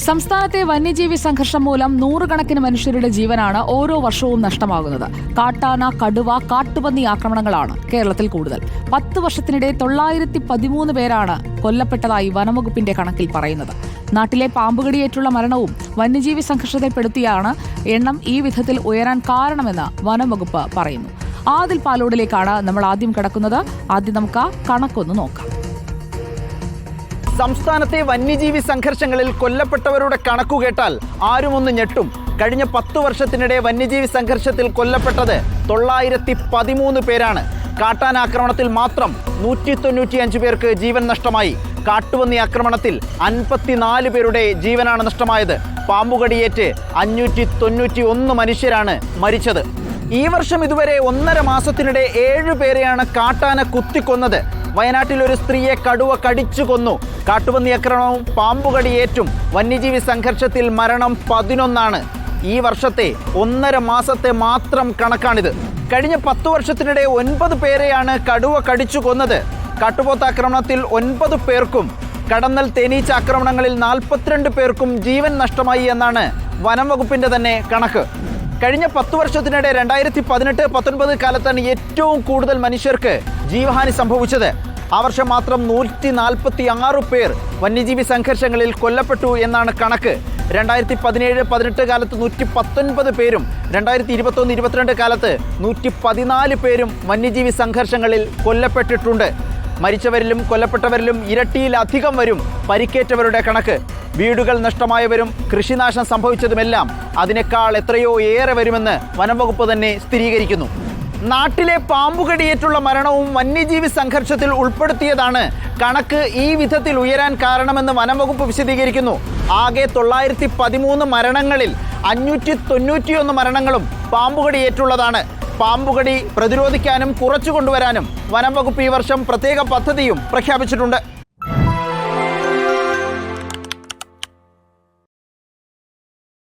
സംസ്ഥാനത്തെ വന്യജീവി സംഘർഷം മൂലം നൂറുകണക്കിന് മനുഷ്യരുടെ ജീവനാണ് ഓരോ വർഷവും നഷ്ടമാകുന്നത്. കാട്ടാന, കടുവ, കാട്ടുപന്നി ആക്രമണങ്ങളാണ് കേരളത്തിൽ കൂടുതൽ. 10 വർഷത്തിനിടെ 913 പേരാണ് കൊല്ലപ്പെട്ടതായി വനംവകുപ്പിന്റെ കണക്കിൽ പറയുന്നത്. നാട്ടിലെ പാമ്പുകടിയേറ്റുള്ള മരണവും വന്യജീവി സംഘർഷത്തെപ്പെടുത്തിയാണ് എണ്ണം ഈ വിധത്തിൽ ഉയരാൻ കാരണമെന്ന് വനംവകുപ്പ് പറയുന്നു. ആദിൽ പാലോടിലേക്കാണ് നമ്മൾ ആദ്യം കടക്കുന്നത്. ആദ്യം നമുക്ക് ആ കണക്കൊന്ന് നോക്കാം. സംസ്ഥാനത്തെ വന്യജീവി സംഘർഷങ്ങളിൽ കൊല്ലപ്പെട്ടവരുടെ കണക്കു കേട്ടാൽ ആരുമൊന്ന് ഞെട്ടും. കഴിഞ്ഞ 10 വർഷത്തിനിടെ വന്യജീവി സംഘർഷത്തിൽ കൊല്ലപ്പെട്ടത് 913 പേരാണ്. കാട്ടാനാക്രമണത്തിൽ മാത്രം 195 പേർക്ക് ജീവൻ നഷ്ടമായി. കാട്ടുപന്നി ആക്രമണത്തിൽ 54 പേരുടെ ജീവനാണ് നഷ്ടമായത്. പാമ്പുകടിയേറ്റ് 591 മനുഷ്യരാണ് മരിച്ചത്. ഈ വർഷം ഇതുവരെ 1.5 മാസത്തിനിടെ 7 പേരെയാണ് കാട്ടാന കുത്തിക്കൊന്നത്. വയനാട്ടിൽ ഒരു സ്ത്രീയെ കടുവ കടിച്ചു കൊന്നു. കാട്ടുപന്നി ആക്രമണവും പാമ്പുകടിയേറ്റും വന്യജീവി സംഘർഷത്തിൽ മരണം 11. ഈ വർഷത്തെ 1.5 മാസത്തെ മാത്രം കണക്കാണിത്. കഴിഞ്ഞ 10 വർഷത്തിനിടെ 9 പേരെയാണ് കടുവ കടിച്ചു കൊന്നത്. കാട്ടുപോത്താക്രമണത്തിൽ 9 പേർക്കും കടന്നൽ തേനീച്ച ആക്രമണങ്ങളിൽ 42 പേർക്കും ജീവൻ നഷ്ടമായി എന്നാണ് വനം വകുപ്പിന്റെ തന്നെ കണക്ക്. കഴിഞ്ഞ 10 വർഷത്തിനിടെ 2018-19 കാലത്താണ് ഏറ്റവും കൂടുതൽ മനുഷ്യർക്ക് ജീവഹാനി സംഭവിച്ചത്. ആ വർഷം മാത്രം 146 പേർ വന്യജീവി സംഘർഷങ്ങളിൽ കൊല്ലപ്പെട്ടു എന്നാണ് കണക്ക്. 2017-18 കാലത്ത് 119 പേരും 2021-22 കാലത്ത് 114 പേരും വന്യജീവി സംഘർഷങ്ങളിൽ കൊല്ലപ്പെട്ടിട്ടുണ്ട്. മരിച്ചവരിലും കൊല്ലപ്പെട്ടവരിലും ഇരട്ടിയിലധികം വരും പരിക്കേറ്റവരുടെ കണക്ക്. വീടുകൾ നഷ്ടമായവരും കൃഷിനാശം സംഭവിച്ചതുമെല്ലാം അതിനേക്കാൾ എത്രയോ ഏറെ വരുമെന്ന് വനംവകുപ്പ് തന്നെ സ്ഥിരീകരിക്കുന്നു. നാട്ടിലെ പാമ്പുകടിയേറ്റുള്ള മരണവും വന്യജീവി സംഘർഷത്തിൽ ഉൾപ്പെടുത്തിയതാണ് കണക്ക് ഈ വിധത്തിൽ ഉയരാൻ കാരണമെന്ന് വനംവകുപ്പ് വിശദീകരിക്കുന്നു. ആകെ 913 മരണങ്ങളിൽ 591 മരണങ്ങളും പാമ്പുകടിയേറ്റുള്ളതാണ്. പാമ്പുകടി പ്രതിരോധിക്കാനും കുറച്ചു കൊണ്ടുവരാനും വനംവകുപ്പ് ഈ വർഷം പ്രത്യേക പദ്ധതിയും പ്രഖ്യാപിച്ചിട്ടുണ്ട്.